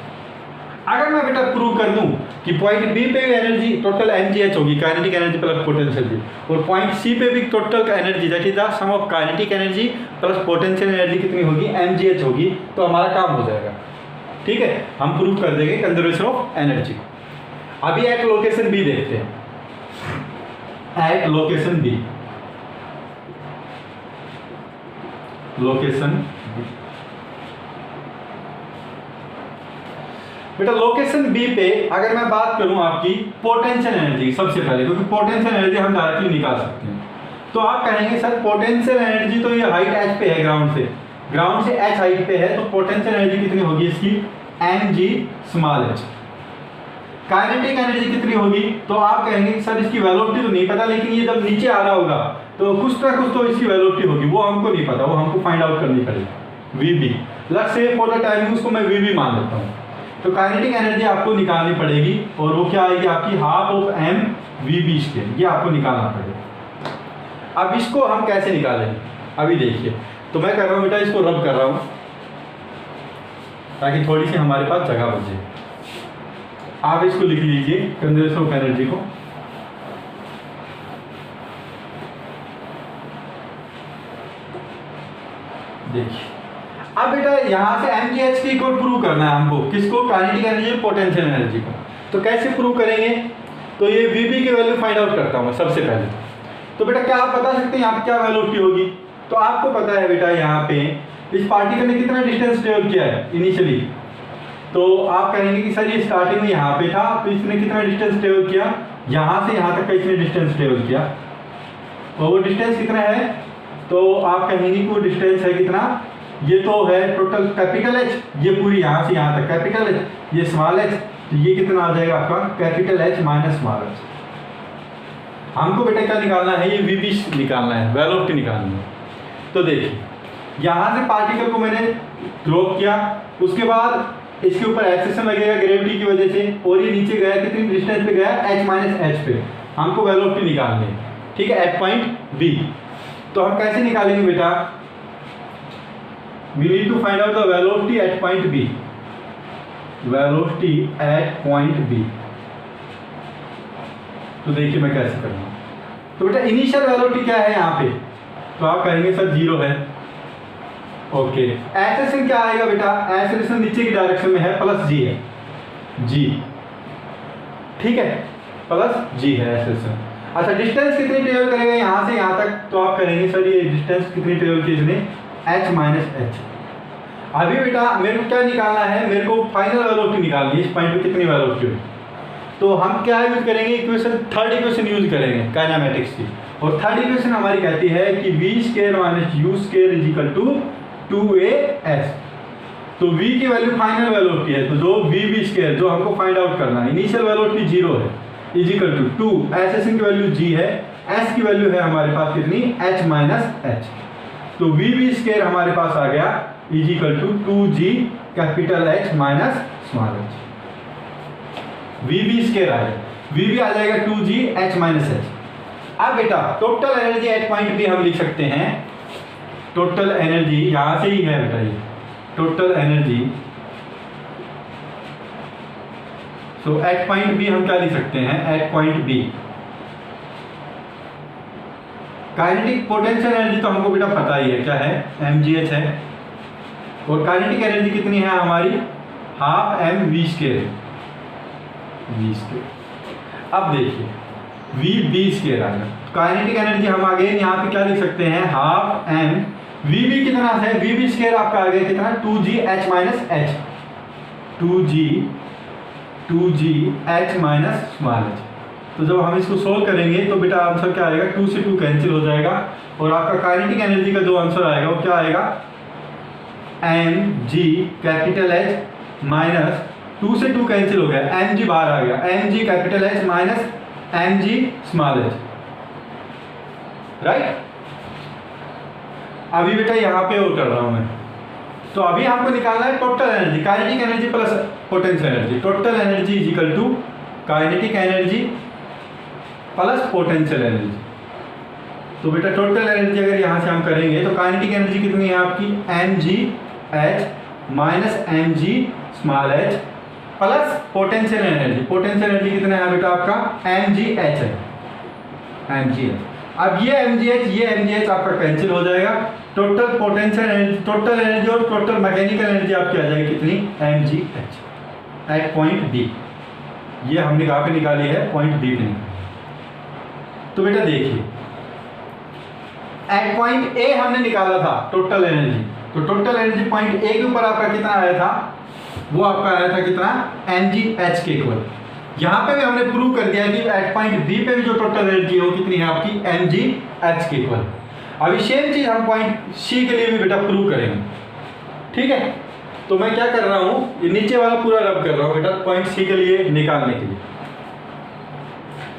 अगर मैं बेटा प्रूव कर दूं कि पॉइंट B पे भी एनर्जी टोटल mgh होगी, kinetic energy plus potential energy, और पॉइंट C पे भी total energy that is the sum of kinetic energy plus potential energy कितनी होगी, mgh होगी, तो हमारा काम हो जाएगा, ठीक है। हम प्रूव कर देंगे कंजर्वेशन ऑफ एनर्जी। अभी एट लोकेशन B देखते हैं, एट लोकेशन B, लोकेशन बेटा लोकेशन B पे अगर मैं बात करूं आपकी पोटेंशियल एनर्जी सबसे पहले, क्योंकि पोटेंशियल एनर्जी हम डायरेक्टली निकाल सकते हैं। तो आप कहेंगे सर पोटेंशियल एनर्जी तो ये हाइट h पे है, ग्राउंड से h हाइट पे है, तो पोटेंशियल एनर्जी कितनी होगी इसकी, mg small h। Kinetic energy कितनी होगी, तो आप कहेंगे सर इसकी वेलोसिटी तो नहीं पता, लेकिन ये जब नीचे आ रहा होगा तो कुछ ना कुछ तो इसकी वेलोसिटी होगी, वो हमको नहीं पता, वो हमको फाइंड आउट करनी पड़ेगी। VB, let's say for the timing उसको मैं VB मान लेता हूँ। तो काइनेटिक एनर्जी आपको निकालनी पड़ेगी, और वो क्या आएगी आपकी, half of m VB square, ये आपको निकालना पड़ेगा। अब इसको हम कैसे निकालेंगे, अभी देखिए। तो मैं कर रहा हूँ बेटा, इसको रब कर रहा हूँ, ताकि थोड़ी सी हमारे पास जगह बचे। आप इसको लिख लीजिए कंजर्वेशन ऑफ एनर्जी को। देखिए अब बेटा यहाँ से mgh की इक्वल प्रूव करना है हमको, किसको? काइनेटिक एनर्जी और पोटेंशियल एनर्जी को। तो कैसे प्रूव करेंगे? तो ये Vb की वैल्यू फाइंड आउट करता हूँ सबसे पहले। तो बेटा क्या आप बता सकते हैं यहाँ पे क्या वेलोसिटी होगी? तो आपको पता है बेटा यहाँ पे इस पार्टिकल ने कितना डिस्टेंस ट्रेवल किया है इनिशियली। तो आप कहेंगे कि सर ये स्टार्टिंग में यहाँ पे था, तो इसने कितना डिस्टेंस ट्रेवल किया? यहाँ से यहाँ तक का इसने डिस्टेंस ट्रेवल किया, और वो डिस्टेंस कितना है? तो आप कहेंगे कि वो डिस्टेंस है कितना? ये तो है टोटल कैपिटल एच, ये पूरी यहाँ से यहाँ तक कैपिटल एच, ये स्मॉल एच, तो ये कितना आ जाएगा आपका? Capital H minus small H. हमको बेटा क्या निकालना है? ये Vb निकालना है, वेलोसिटी निकालनी है। तो देखिए यहाँ से पार्टिकल को मैंने ड्रॉप किया, उसके बाद इसके ऊपर एक्सेशन लगेगा ग्रेविटी की वजह से, और ये नीचे गया, कितनी डिस्टेंस पे गया? h माइनस एच पे। हमको वेलोसिटी निकालनी है, ठीक है, एट पॉइंट बी। तो हम कैसे निकालेंगे बेटा? We need to find out the velocity at point B, velocity at point B. तो देखिए मैं कैसे करूँगा। तो बेटा इनिशियल वेलोसिटी क्या है यहाँ पे? तो आप कहेंगे सर 0 है। ओके, एक्सेलेरेशन क्या आएगा बेटा? एक्सेलेरेशन नीचे की डायरेक्शन में है, प्लस जी है, जी, ठीक है, प्लस जी है एक्सेलेरेशन। अच्छा डिस्टेंस कितनी ट्रेवल करेगा यहाँ से यहाँ तक? तो आप कहेंगे सर ये डिस्टेंस कितनी ट्रेवल की इसने? h minus H. अभी बेटा मेरे को क्या निकालना है? मेरे को फाइनल वेलोसिटी निकालनी है, इस पॉइंट पे कितनी वेलोसिटी हुई। तो हम क्या यूज करेंगे? इक्वेशन, थर्ड इक्वेशन यूज करेंगे काइनेमेटिक्स की। और थर्ड इक्वेशन हमारी कहती है कि v square minus U square is equal to 2as। तो v की वैल्यू फाइनल वेलोसिटी है, तो जो vb स्क्वायर जो हमको फाइंड आउट करना है, इनिशियल वेलोसिटी 0 है, इज इक्वल टू 2, एक्सेलेरेशन की वैल्यू g है, s की वैल्यू है हमारे पास कितनी? h minus H. तो vb स्क्वायर हमारे पास आ गया is equal to 2g capital H minus small h। vb square आ जाएगा, vb आ जाएगा 2g h माइनस h। अब बेटा total energy at point B हम लिख सकते हैं, टोटल एनर्जी यहां से ही है बेटा, ये total energy. So at point B हम क्या लिख सकते हैं? At point B kinetic potential energy तो हमको बेटा पता ही है क्या है, mgh है, और काइनेटिक एनर्जी कितनी है हमारी? Half M V square, V square. अब देखिए Vb स्क्वायर आ गया, काइनेटिक एनर्जी हम आगे यहाँ पे क्या लिख सकते हैं? हाफ एम Vb कितना है? Vb स्क्वायर आपका आ गया कितना? 2g h minus H, 2g h minus small h। तो जब हम इसको सोल्व करेंगे तो बेटा आंसर क्या आएगा? 2 से 2 कैंसिल हो जाएगा, और आपका काइनेटिक एनर्जी का जो आंसर आएगा वो क्या आएगा? mg कैपिटल H माइनस 2 से 2 कैंसिल हो गया, mg बाहर आ गया, mg capital H minus mg small h, right. अभी बेटा यहाँ पे और कर रहा हूँ मैं। तो अभी हमको निकालना है total energy, kinetic energy plus potential energy. Total energy is equal to kinetic energy plus potential energy. तो बेटा टोटल एनर्जी अगर यहाँ से हम करेंगे तो काइनेटिक एनर्जी कितनी है आपकी? mgh minus mg small h plus potential energy. Potential energy कितना है बेटा आपका? mgh है, mgh। अब ये mgh आपका कैंसिल हो जाएगा, total potential energy, total energy और टोटल मैकेनिकल एनर्जी आपकी आ जाएगी कितनी? mgh at point D. ये हमने कहाँ पे निकाली है? पॉइंट बी पे। तो बेटा देखिए एट पॉइंट ए हमने निकाला था टोटल एनर्जी, तो टोटल एनर्जी पॉइंट ए के ऊपर आपका कितना आया था? वो आपका आया था कितना? mgh के इक्वल। यहाँ पे भी हमने प्रूव कर दिया कि एट पॉइंट बी पे भी जो टोटल एनर्जी है वो कितनी है आपकी? mgh के इक्वल। अभी सेम चीज हम पॉइंट सी के लिए भी बेटा प्रूव करेंगे, ठीक है। तो मैं क्या कर रहा हूँ, ये नीचे वाला पूरा रब कर रहा हूँ बेटा पॉइंट सी के लिए निकालने के लिए।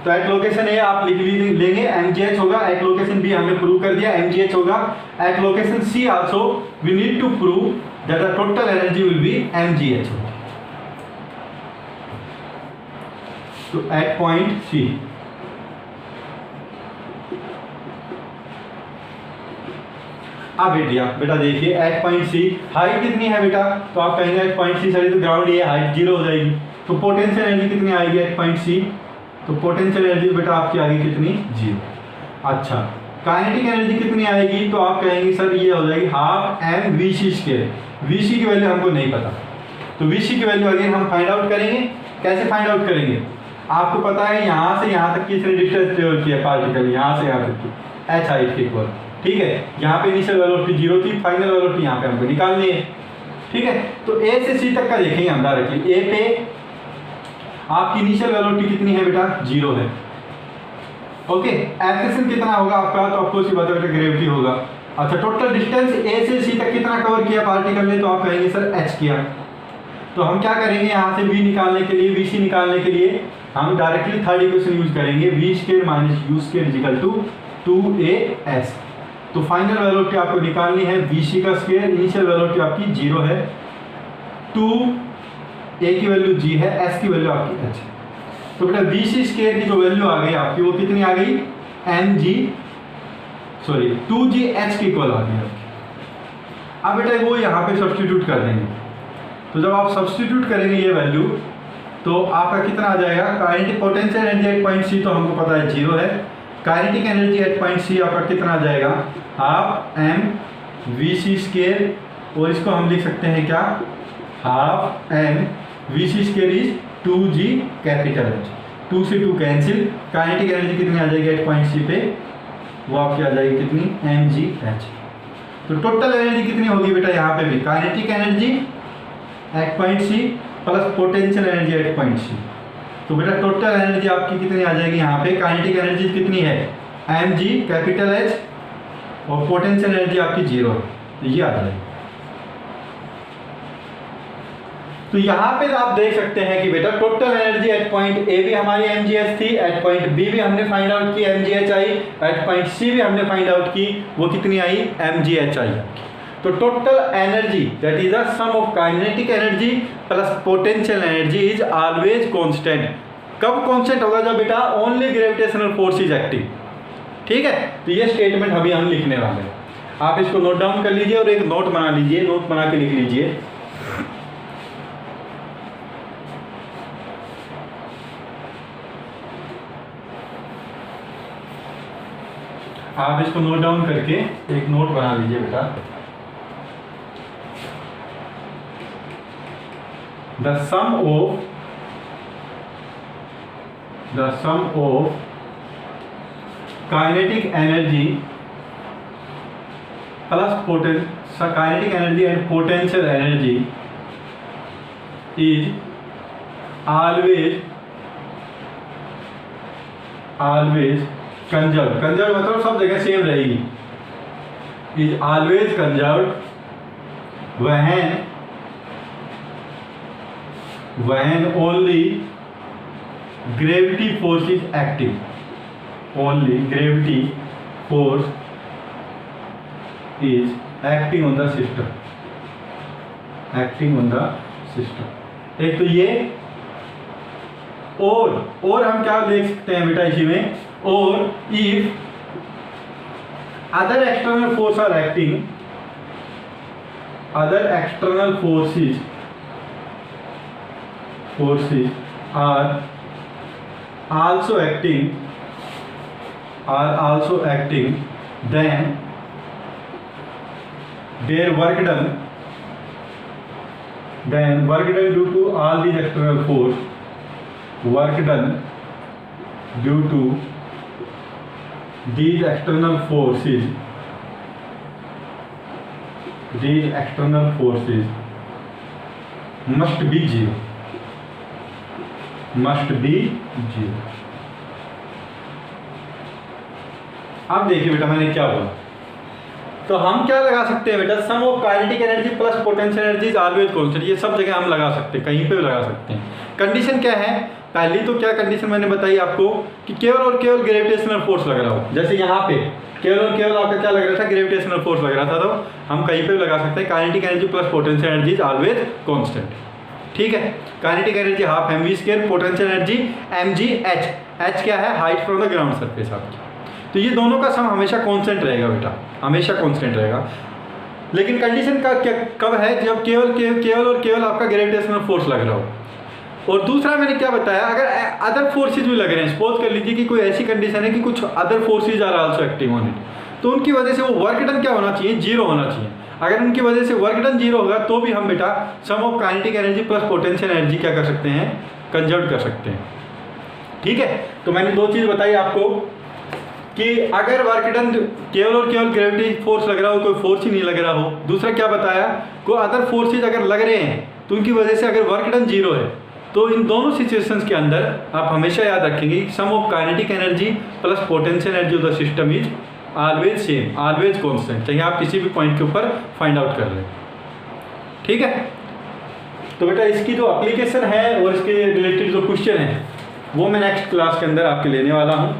तो एट लोकेशन ए आप लिख लेंगे mgh होगा, एट लोकेशन बी हमने प्रूव कर दिया mgh होगा, at location C also we need to prove that the total energy will be mgh होगा। तो एट पॉइंट सी अब बेटा देखिए एट पॉइंट सी हाइट कितनी है बेटा, तो आप कहेंगे एट पॉइंट सी सर तो ग्राउंड ये हाइट 0 हो जाएगी, तो पोटेंशियल एनर्जी कितनी आएगी एट पॉइंट सी, तो पोटेंशियल एनर्जी बेटा आपकी आएगी कितनी 0। अच्छा काइनेटिक एनर्जी कितनी आएगी, तो आप कहेंगे सर ये हो जाएगी half M V C square, V C की वैल्यू हमको नहीं पता, तो वी सी की वैल्यू अगेन हम फाइंड आउट करेंगे। कैसे फाइंड आउट करेंगे, आपको पता है यहाँ से यहाँ तक कितनी डिस्टेंस ट्रेवल किया पार्टिकल, यहाँ से यहाँ तक की एच हाइट के इक्वल, ठीक है। यहाँ पे इनिशियल वेलोसिटी 0 थी, फाइनल वेलोसिटी यहाँ पे हमको निकालनी है, ठीक है। तो ए से सी तक का देखेंगे हम डायरेक्टली, ए पे आपकी इनिशियल वेलोसिटी कितनी है बेटा 0 है, ओके। एक्सेलरेशन कितना होगा आपका, तो आपको सी बात है ग्रेविटी होगा। अच्छा टोटल डिस्टेंस ए से सी तक कितना कवर किया पार्टिकल ने, तो आप कहेंगे सर एच किया। तो हम क्या करेंगे यहाँ से v निकालने के लिए, vc निकालने के लिए हम डायरेक्टली थर्ड इक्वेशन यूज करेंगे, v square minus u square equal to 2as। तो फाइनल वेलोसिटी आपको निकालनी है vc का स्क्वायर, इनिशियल वेलोसिटी आपकी 0 है, 2a की वैल्यू g है, s की वैल्यू आपकी h। तो बेटा vc स्क्वायर की जो वैल्यू आ गई आपकी वो कितनी आ गई सॉरी 2gh की इक्वल आ गई आपकी। अब बेटा वो यहाँ पे सब्स्टिट्यूट कर देंगे, तो जब आप सब्स्टिट्यूट करेंगे ये वैल्यू तो आपका कितना आ जाएगा, kinetic potential energy at point C तो हमको पता है 0 है, kinetic energy at point C आपका कितना आ जाएगा half M V C square, और इसको हम लिख सकते हैं क्या half M V C square is 2g capital H, 2 से 2 कैंसिल, काइनेटिक एनर्जी कितनी आ जाएगी एट पॉइंट सी पे, वो आपकी आ जाएगी कितनी mgh। तो टोटल एनर्जी कितनी होगी बेटा यहाँ पे भी, kinetic energy at point C plus potential energy at point C, तो बेटा टोटल एनर्जी आपकी कितनी आ जाएगी यहाँ पे, काइनेटिक एनर्जी कितनी है mg कैपिटल H और पोटेंशियल एनर्जी आपकी 0 है, तो ये आ जाएगी। तो यहाँ पे आप देख सकते हैं कि बेटा total energy at point A भी हमारी mgh थी, एट पॉइंट बी भी हमने फाइंड आउट की mgh आई, एट पॉइंट सी भी हमने फाइंड आउट की, वो कितनी आई mgh आई। तो total energy that is the sum of kinetic energy plus potential energy is always constant. कब कांस्टेंट होगा, जब बेटा only gravitational force is active, ठीक है। तो ये स्टेटमेंट अभी हम लिखने वाले हैं, आप इसको नोट डाउन कर लीजिए और एक नोट बना लीजिए, नोट बना के लिख लीजिए। आप इसको नोट डाउन करके एक नोट बना लीजिए बेटा। The sum of kinetic energy plus kinetic energy and potential energy is always conserved मतलब सब जगह सेम रहेगी, is always conserved when only gravity force is active, only gravity force is acting on the system, एक तो ये और हम क्या देख सकते हैं बेटा इसी में, और if other external forces are acting, other external forces are also acting, then their work done due to all these external force, work done due to these external forces must be zero, अब देखिए बेटा मैंने क्या बोला, तो हम क्या लगा सकते हैं बेटा, sum of kinetic energy plus potential energy is always constant, ये सब जगह हम लगा सकते हैं, कहीं पे भी लगा सकते हैं। कंडीशन क्या है, पहली तो क्या कंडीशन मैंने बताई आपको कि केवल और केवल ग्रेविटेशनल फोर्स लग रहा हो, जैसे यहाँ पे केवल और केवल आपका क्या लग रहा था, ग्रेविटेशनल फोर्स लग रहा था, तो हम कहीं पे भी लगा सकते हैं kinetic energy plus potential energy is always constant, ठीक है। Kinetic energy half M V square, potential energy mgh, h क्या है height from the ground surface आपकी। तो ये दोनों का सम हमेशा कांस्टेंट रहेगा बेटा, हमेशा कांस्टेंट रहेगा। लेकिन कंडीशन का क्या कब है, जब केवल और केवल आपका ग्रेविटेशनल फोर्स लग रहा हो। और दूसरा मैंने क्या बताया, अगर अदर फोर्सेज भी लग रहे हैं, सपोज कर लीजिए कि कोई ऐसी कंडीशन है कि कुछ other forces are also active on it, तो उनकी वजह से वो वर्क डन क्या होना चाहिए, जीरो होना चाहिए। अगर उनकी वजह से वर्क डन जीरो होगा तो भी हम बेटा sum of kinetic energy plus potential energy क्या कर सकते हैं, कंजर्व कर सकते हैं। ठीक है, तो मैंने दो चीज़ बताई आपको कि अगर वर्क डन केवल और केवल ग्रेविटी फोर्स लग रहा हो, कोई फोर्स ही नहीं लग रहा हो। दूसरा क्या बताया, कोई अदर फोर्सेज अगर लग रहे हैं तो उनकी वजह से अगर वर्क डन जीरो है, तो इन दोनों सिचुएशंस के अंदर आप हमेशा याद रखेंगे sum of kinetic energy plus potential energy of the system is always same, always constant, चाहे आप किसी भी पॉइंट के ऊपर फाइंड आउट कर लें। ठीक है, तो बेटा इसकी जो एप्लीकेशन है और इसके रिलेटेड जो क्वेश्चन है वो मैं नेक्स्ट क्लास के अंदर आपके लेने वाला हूँ।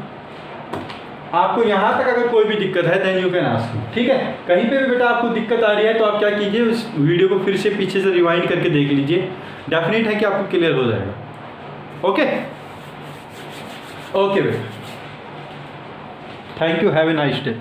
आपको यहाँ तक अगर कोई भी दिक्कत है then you can ask me. ठीक है, कहीं पे भी बेटा आपको दिक्कत आ रही है तो आप क्या कीजिए, उस वीडियो को फिर से पीछे से रिवाइंड करके देख लीजिए, डेफिनेट है कि आपको क्लियर हो जाएगा। ओके ओके बेटा, thank you, have a nice day.